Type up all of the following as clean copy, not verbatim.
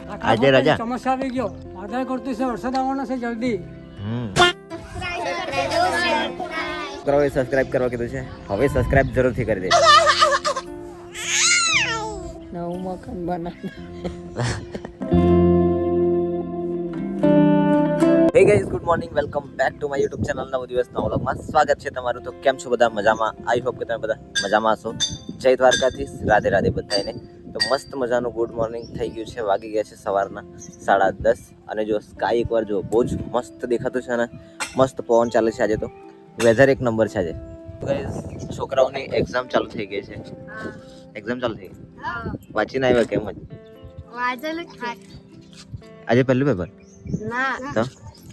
આજે રજા. ચોમાસા આવી ગયો, વાદળ કરતું છે, વરસાદ આવવાનો છે જલ્દી. છોકરાઓએ સબસ્ક્રાઇબ કરવા કીધું છે, હવે સબસ્ક્રાઇબ જરૂરથી કરી દે. નવું મકાન બનાવ. Hey guys, good morning, welcome back to my YouTube channel. નવો દિવસના વ્લોગમાં સ્વાગત છે તમારું. તો કેમ છો બધા? મજામાં? આઈ હોપ કે તમે બધા મજામાં હશો. જય દ્વારકાધીશ, રાધે રાધે બધાને. તો મસ્ત મજાનું ગુડ મોર્નિંગ થઈ ગયું છે. વાગી ગયા છે સવારના 10:30 અને જો સ્કાય એકવાર જો બહુ જ મસ્ત દેખાતું છે અને મસ્ત પવન ચાલે છે. આજે તો વેધર એક નંબર છે આજે. ગાઈઝ, છોકરાઓની એક્ઝામ ચાલુ થઈ ગઈ છે. એક્ઝામ ચાલુ થઈ ગઈ, વાંચીને આવ્યા કેમ જ? આજે પહેલું પેપર ના તો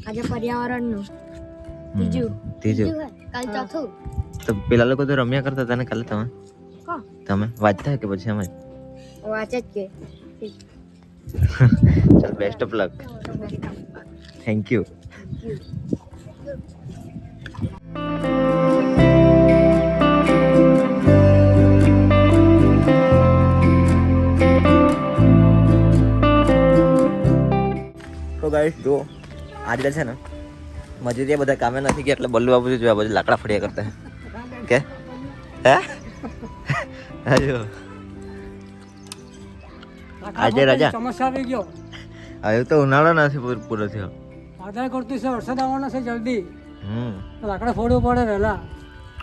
આજે પર્યાવરણનું ત્રીજું કાલ ચોથું. તો પેલા લોકો તો રમ્યા કરતા હતા ને કાલે. કોણ? તમે વાંચતા કે પછી એમ જ? વાંચે જ કે. ચાલ, best of luck. Thank you. તો ગાઈસ, જો આજે છે ને મજૂરી બધા કામે નથી ગયા એટલે બલ્લુ બાબુ જોયા બધું લાકડા ફળિયા કરતા કે હે હજો આજે રજા. ચોમાસા આવી ગયો, હવે તો ઉનાળો નથી પૂરો થયો. વાદળ કરતું છે, વરસાદ આવવાનો છે જલ્દી. હમ લાકડા ફોડવું પડે વહેલા.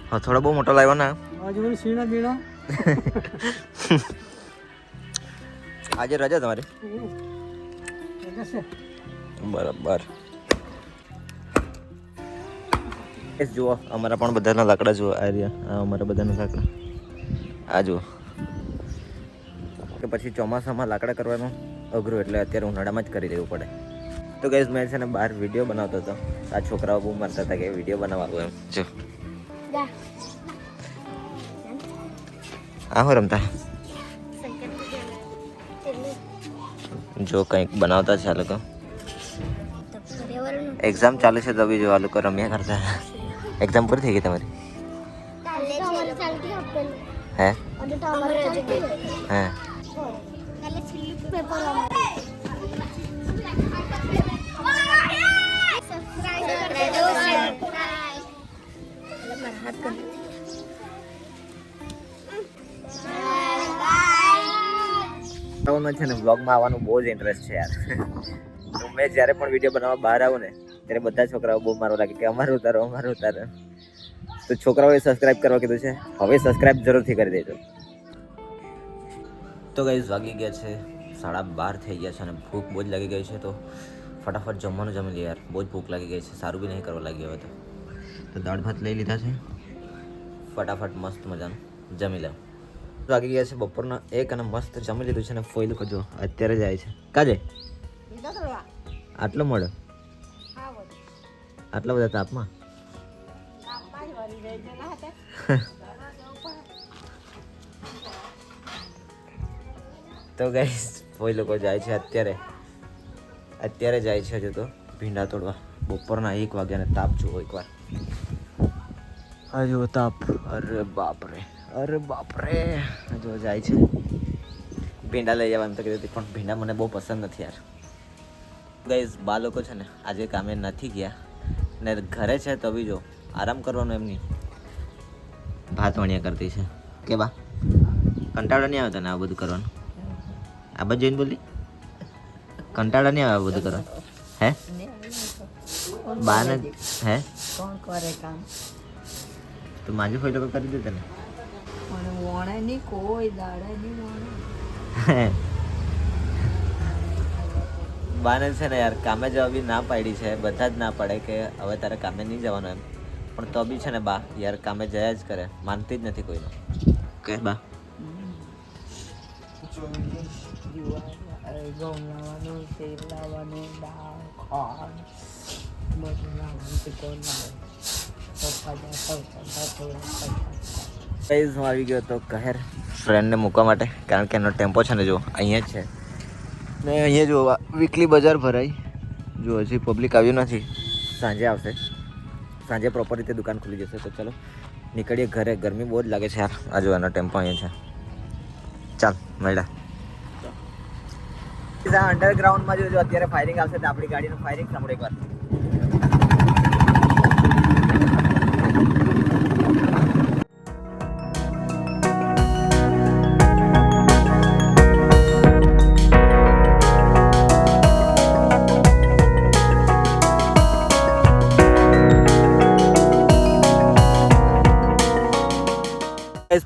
હા, થોડો બહુ મોટો લાવ્યો ને આજુ બધું સીણા બીણા. આજે રજા તમારી? રજા છે. બરાબર. જુઓ, અમારા પણ બધાના લાકડા જુઓ. આ રહ્યા અમારા બધાના લાકડા. આ જુઓ કે પછી ચોમાસામાં લાકડા કરવાનું અઘરું એટલે અત્યારે ઉનાળામાં જ કરી દેવું પડે. તો ગાઈઝ, મેં છે ને બહાર વિડીયો બનાવતો હતો. આ છોકરાઓ બહુ માનતા હતા કે વિડીયો બનાવવો એમ. જો આ હું રમતા જો કંઈક બનાવતા છે આ લોકો. એક્ઝામ ચાલે છે તો બી જો આ લોકો રમ્યા કરતા. એક્ઝામ પૂરી થઈ ગઈ તમારી? હે હે છે ને વ્લોગમાં આવવાનું બહુ જ ઇન્ટરેસ્ટ છે યાર. તો મેં જ્યારે પણ વિડીયો બનાવવા બહાર આવું ને ત્યારે બધા છોકરાઓ બહુ મારવા લાગે કે અમારું ઉતારો, અમારું ઉતારો. તો છોકરાઓએ સબસ્ક્રાઇબ કરવા કીધું છે, હવે સબસ્ક્રાઇબ જરૂરથી કરી દેજો. તો ગાઈઝ, વાગી ગયા છે 12:30 થઈ ગયા છે અને ભૂખ બહુ જ લાગી ગઈ છે. તો ફટાફટ જમવાનું જમી લઈએ યાર, બહુ જ ભૂખ લાગી ગઈ છે. સારું બી નહીં કરવા લાગી હવે તો દાળ ભાત લઈ લીધા છે. ફટાફટ મસ્ત મજાનું જમી લે. વાગી ગયા છે બપોરના 1 અને મસ્ત જમી લીધું છે ને ફોઈ લોકો જો અત્યારે જાય છે. કાજે આટલો મોડો, આટલા બધા તાપમાં? તો ગાઈસ, ફોઈ લોકો જાય છે અત્યારે જાય છે હજુ તો ભીંડા તોડવા. બપોરના 1 વાગ્યાને તાપ જુઓ એકવાર. હજુ તાપ, અરે બાપરે, અરે બાપરે. જો જાય છે. ભીંડા લઈ જવાનું તો કીધું પણ ભીંડા મને બહુ પસંદ નથી યાર. ગાઈઝ, બા લોકો છે ને આજે કામે નથી ગયા ને ઘરે છે તો બી જો આરામ કરવાનું એમની ભાત વણ્યા કરતી છે કે બા કંટાળો નહીં આવે તને આ બધું કરવાનું? આ બધું જોઈને બોલી કંટાળો નહીં આવે આ બધું કરવાનું? હે બા ને હે કોણ કરે કામ? તો માજી ફોઈ લોકો કરી દે તને. મને વણે નહીં, કોઈ દાડે નહીં વણે. બાને છે ને યાર કામે જવા બી ના પાડી છે. બધા જ ના પાડે કે હવે તારે કામે નહીં જવાનું એમ, પણ તો બી છે ને બા યાર કામે જયા જ કરે, માનતી જ નથી કોઈનો. કે બા ઘઉં લાવવાનું, તેલ લાવવાનું, દાળ, ખાંડ બધું લાવવાનું. તે કોણ લાવે? પપ્પા ગાઈઝ, હું આવી ગયો તો કહેર ફ્રેન્ડને મૂકવા માટે, કારણ કે એનો ટેમ્પો છે ને જો અહીંયા જ છે ને. અહીંયા જો વીકલી બજાર ભરાય. જો હજી પબ્લિક આવ્યું નથી, સાંજે આવશે. સાંજે પ્રોપર રીતે દુકાન ખુલી જશે. તો ચલો નીકળીએ ઘરે. ગરમી બહુ જ લાગે છે યાર. આ જો એનો ટેમ્પો અહીંયા છે. ચાલ મળ્યા. અંડરગ્રાઉન્ડમાં જો અત્યારે ફાયરિંગ આવશે તો આપણી ગાડીનું ફાયરિંગ સાંભળો એકવાર.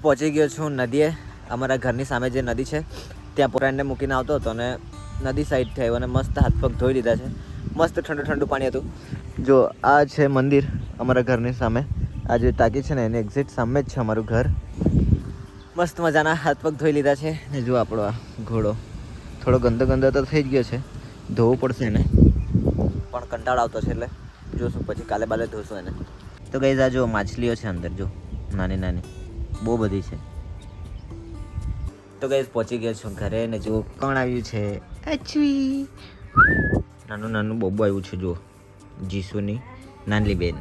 પહોંચી ગયો છું નદીએ. અમારા ઘરની સામે જે નદી છે ત્યાં પોરાણને મૂકીને આવતો હતો અને નદી સાઈડથી આવ્યો અને મસ્ત હાથ પગ ધોઈ લીધા છે. મસ્ત ઠંડુ ઠંડુ પાણી હતું. જો આ છે મંદિર અમારા ઘરની સામે. આ જે ટાંકી છે ને એની એક્ઝેક્ટ સામે જ છે અમારું ઘર. મસ્ત મજાના હાથ પગ ધોઈ લીધા છે. ને જો આપણો આ ઘોડો થોડો ગંદો ગંદો તો થઈ જ ગયો છે, ધોવું પડશે એને, પણ કંટાળ આવતો છે એટલે જોશું પછી કાલે બાલે ધોશું એને. તો ગઈ આ જો માછલીઓ છે અંદર, જો નાની નાની બહુ બધી છે. તો ગાઈસ પહોંચી ગયા છું ઘરે ને જો કોણ આવ્યું છે, અચ્છી નાનું નાનું બોબો આવ્યું છે. જો જીસુની નાનલી બેન.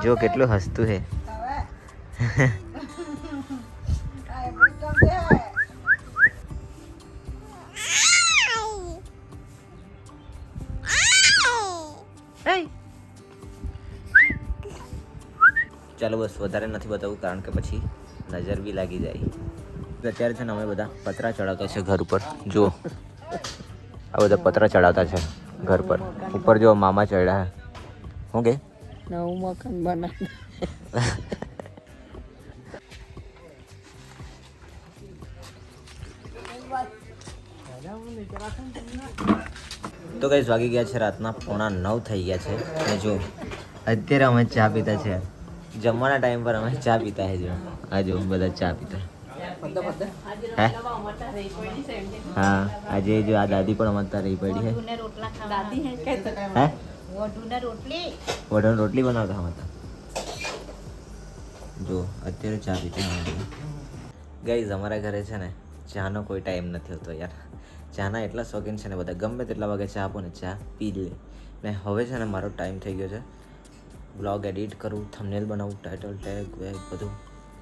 જો કેટલું હસતું હે. ચાલો બસ વધારે નથી બતાવું કારણ કે પછી નજર બી લાગી જાય. અત્યારે છે ને અમે બધા પતરા ચડાવતા છે ઘર ઉપર. જો આ બધા પતરા ચડાવતા છે ઘર પર. ઉપર જો મામા ચડ્યા. શું કે નવું મકાન બનાવ. તો ગાઈસ વાગી ગયા છે રાતના 8:45 થઈ ગયા છે. અને જો અત્યારે અમે ચા પીતા છે. જમવાના ટાઈમ પર અમે ચા પીતા છે. જો આ જો બધા ચા પીતા. હે હા આજે જો આ દાદી પણ અમારે રહી પડી છે. હે વઢણ રોટલી બનાવતા હતા. જો અત્યારે ચા પીતા. ગાઈઝ અમારા ઘરે છે ને ચાનો કોઈ ટાઈમ નથી હોતો યાર. ચાના એટલા શોખીન છે ને બધા, ગમે તેટલા વાગે ચા આપો ને ચા પી લે. ને હવે છે ને મારો ટાઈમ થઈ ગયો છે બ્લોગ એડિટ કરું, થંબનેલ બનાવું, ટાઇટલ ટેગ વેગ બધું.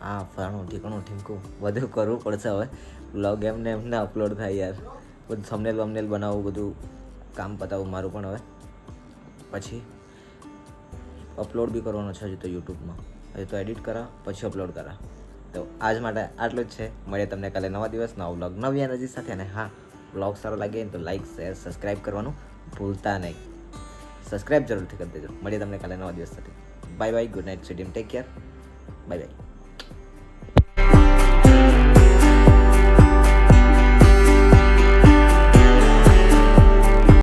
આ ફલાણું ઠીકણું ઠીમકું બધું કરવું પડશે હવે. બ્લોગ એમને અપલોડ થાય યાર. બધું થંબનેલ વમનેલ બનાવવું, બધું કામ પતાવું મારું પણ હવે. પછી અપલોડ બી કરવાનો છે હજી તો યુટ્યુબમાં. હજી તો એડિટ કરા પછી અપલોડ કરા. તો આજ માટે આટલું જ છે. મળીએ તમને કાલે નવા દિવસ, નવા બ્લોગ, નવી એનર્જી સાથે. અને હા, બ્લોગ સારો લાગે તો લાઇક શેર સબસ્ક્રાઈબ કરવાનું ભૂલતા નહીં. સબસ્ક્રાઈબ જરૂરથી કરી દેજો. મળીએ તમને કાલે નવા દિવસ સાથે. Bye bye, good night, sweet dream, take care, bye bye.